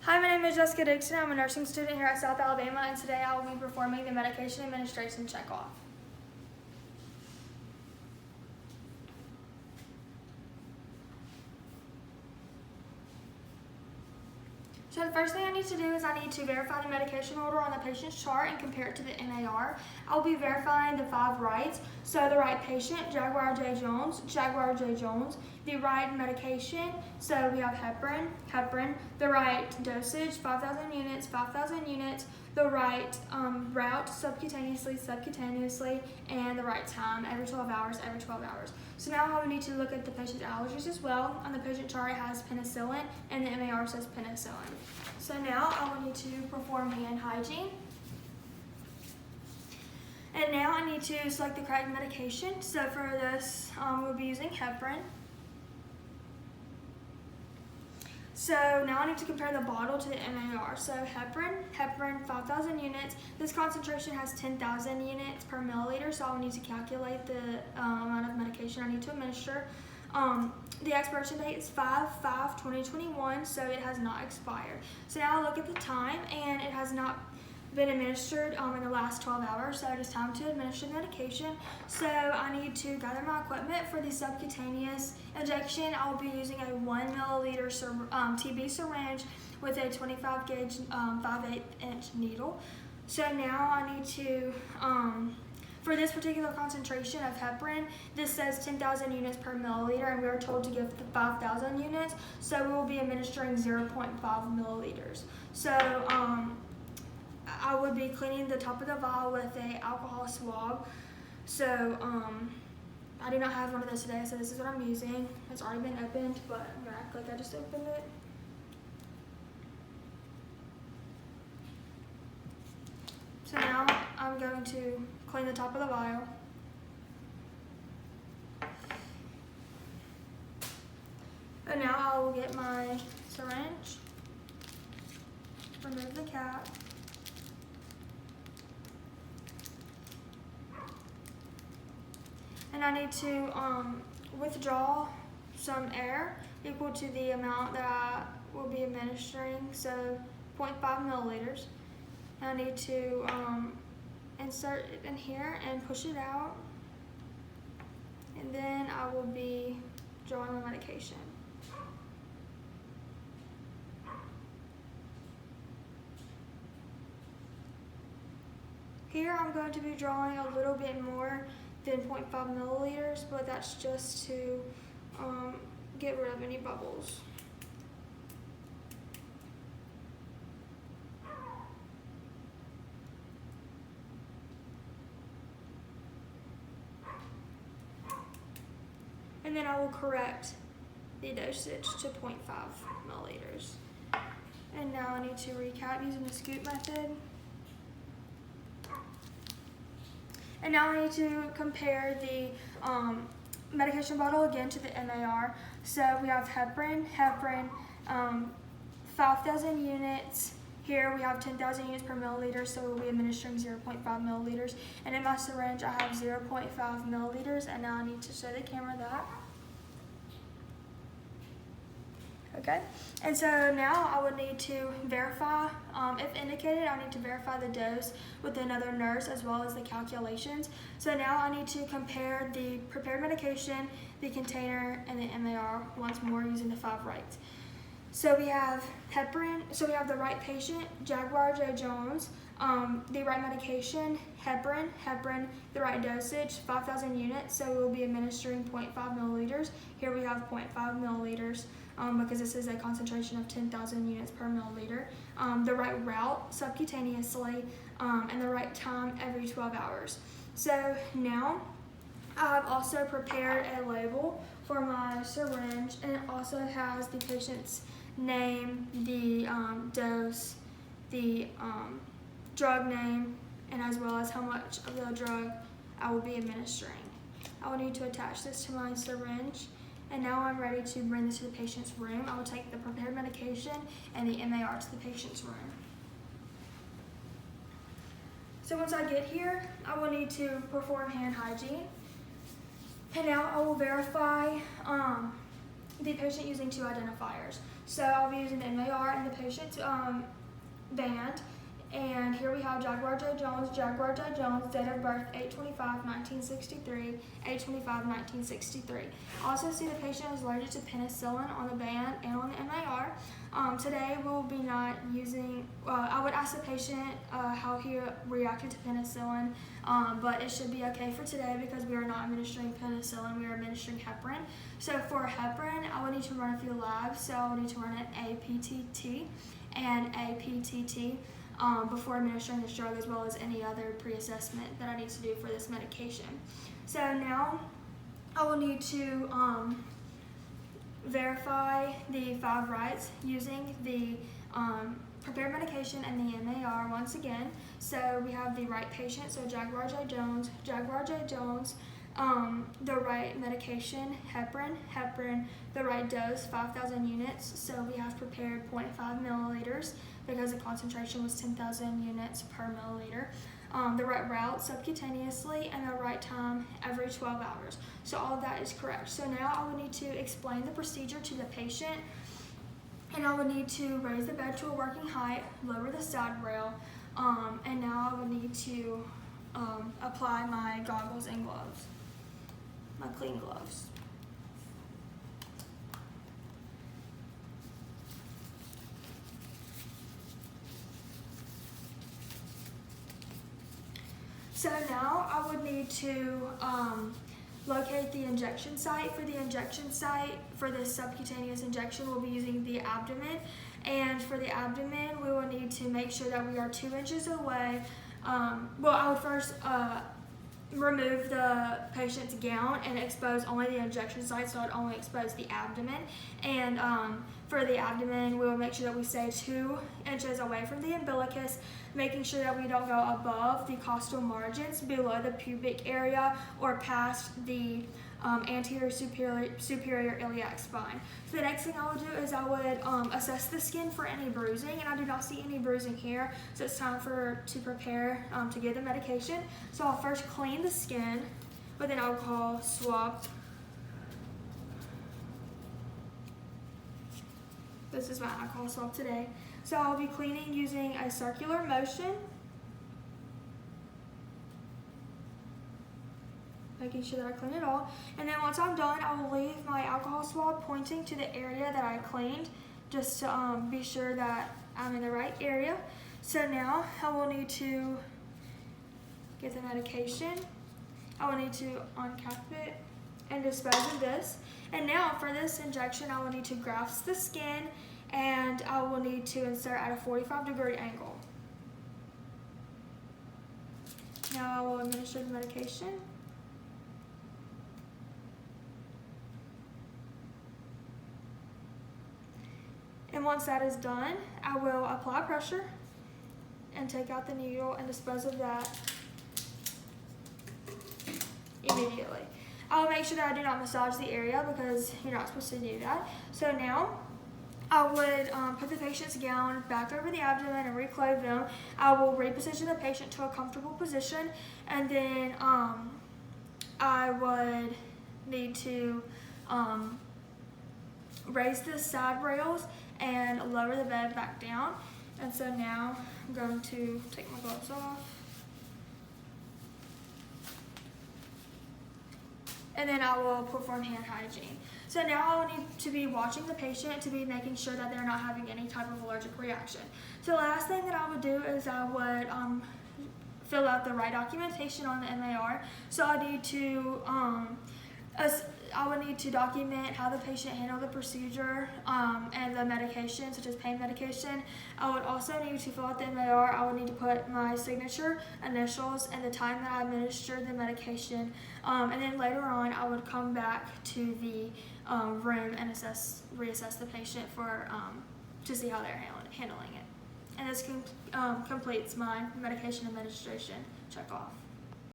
Hi, my name is Jessica Dixon. I'm a nursing student here at South Alabama, and today I will be performing the medication administration checkoff. So the first thing I need to do is I need to verify the medication order on the patient's chart and compare it to the MAR. I'll be verifying the 5 rights. So the right patient, Jaguar J. Jones, Jaguar J. Jones. The right medication, so we have heparin. The right dosage, 5,000 units, 5,000 units. The right route, subcutaneously, and the right time, every 12 hours. So now I will need to look at the patient's allergies as well. On the patient chart, it has penicillin, and the MAR says penicillin. So now I will need to perform hand hygiene. And now I need to select the correct medication. So for this, we'll be using heparin. So now I need to compare the bottle to the MAR. So heparin 5,000 units. This concentration has 10,000 units per milliliter, so I'll need to calculate the amount of medication I need to administer. The expiration date is 5/5/2021, so it has not expired. So now I'll look at the time, and it has not been administered in the last 12 hours, so it is time to administer the medication. So I need to gather my equipment for the subcutaneous injection. I'll be using a 1 milliliter TB syringe with a 25 gauge 5/8 inch needle. So now I need to, for this particular concentration of heparin, this says 10,000 units per milliliter, and we are told to give 5,000 units, so we will be administering 0.5 milliliters. So I would be cleaning the top of the vial with a alcohol swab. So I do not have one of those today, so this is what I'm using. It's already been opened, but I'm gonna act like I just opened it. So now I'm going to clean the top of the vial. And now I will get my syringe, remove the cap, and I need to withdraw some air equal to the amount that I will be administering, so 0.5 milliliters. I need to insert it in here and push it out, and then I will be drawing my medication. Here I'm going to be drawing a little bit more than 0.5 milliliters, but that's just to get rid of any bubbles. And then I will correct the dosage to 0.5 milliliters. And now I need to recap using the scoop method. And now I need to compare the medication bottle again to the MAR. So we have heparin, 5,000 units. Here we have 10,000 units per milliliter, so we'll be administering 0.5 milliliters. And in my syringe, I have 0.5 milliliters, and now I need to show the camera that. Okay, and so now I would need to verify, if indicated, I need to verify the dose with another nurse as well as the calculations. So now I need to compare the prepared medication, the container, and the MAR once more using the 5 rights. So we have heparin, so we have the right patient, Jaguar J. Jones, the right medication, heparin, the right dosage, 5,000 units, so we'll be administering 0.5 milliliters. Here we have 0.5 milliliters. Because this is a concentration of 10,000 units per milliliter. The right route, subcutaneously, and the right time, every 12 hours. So now I have also prepared a label for my syringe, and it also has the patient's name, the dose, the drug name, and as well as how much of the drug I will be administering. I will need to attach this to my syringe. And now I'm ready to bring this to the patient's room. I will take the prepared medication and the MAR to the patient's room. So once I get here, I will need to perform hand hygiene. And now I will verify the patient using two identifiers. So I'll be using the MAR and the patient's band. And here we have Jaguar J. Jones, date of birth 8/25/1963, 8/25/1963. Also see the patient is allergic to penicillin on the band and on the MAR. Today we will be not using, I would ask the patient how he reacted to penicillin, but it should be okay for today because we are not administering penicillin, we are administering heparin. So for heparin, I would need to run a few labs, so I would need to run an APTT and APTT. Before administering this drug, as well as any other pre-assessment that I need to do for this medication. So now I will need to verify the 5 rights using the prepared medication and the MAR once again. So we have the right patient, so Jaguar J. Jones, the right medication, heparin, the right dose, 5,000 units. So we have prepared 0.5 milliliters because the concentration was 10,000 units per milliliter. The right route subcutaneously, and the right time every 12 hours. So all of that is correct. So now I will need to explain the procedure to the patient, and I will need to raise the bed to a working height, lower the side rail, and now I will need to apply my goggles and gloves, my clean gloves. So now I would need to locate the injection site. For the injection site, for this subcutaneous injection, we'll be using the abdomen. And for the abdomen, we will need to make sure that we are 2 inches away. Well, I would first remove the patient's gown and expose only the injection site, so I'd only expose the abdomen. And for the abdomen, we will make sure that we stay 2 inches away from the umbilicus, making sure that we don't go above the costal margins, below the pubic area, or past the anterior superior iliac spine. So the next thing I would do is I would assess the skin for any bruising, and I do not see any bruising here, so it's time to prepare to give the medication. So I'll first clean the skin with an alcohol swab. This is my alcohol swab today. So I'll be cleaning using a circular motion, making sure that I clean it all. And then once I'm done, I will leave my alcohol swab pointing to the area that I cleaned, just to be sure that I'm in the right area. So now I will need to get the medication. I will need to uncap it and dispose of this. And now for this injection, I will need to grasp the skin, and I will need to insert at a 45-degree angle. Now I will administer the medication. And once that is done, I will apply pressure and take out the needle and dispose of that immediately. I'll make sure that I do not massage the area because you're not supposed to do that. So now I would put the patient's gown back over the abdomen and reclothe them. I will reposition the patient to a comfortable position, and then I would need to raise the side rails and lower the bed back down. And so now I'm going to take my gloves off. And then I will perform hand hygiene. So now I will need to be watching the patient to be making sure that they're not having any type of allergic reaction. So the last thing that I would do is I would fill out the right documentation on the MAR. So I need to I would need to document how the patient handled the procedure and the medication, such as pain medication. I would also need to fill out the MAR. I would need to put my signature, initials, and the time that I administered the medication. And then later on, I would come back to the room and reassess the patient to see how they're handling it. And this completes my medication administration check off.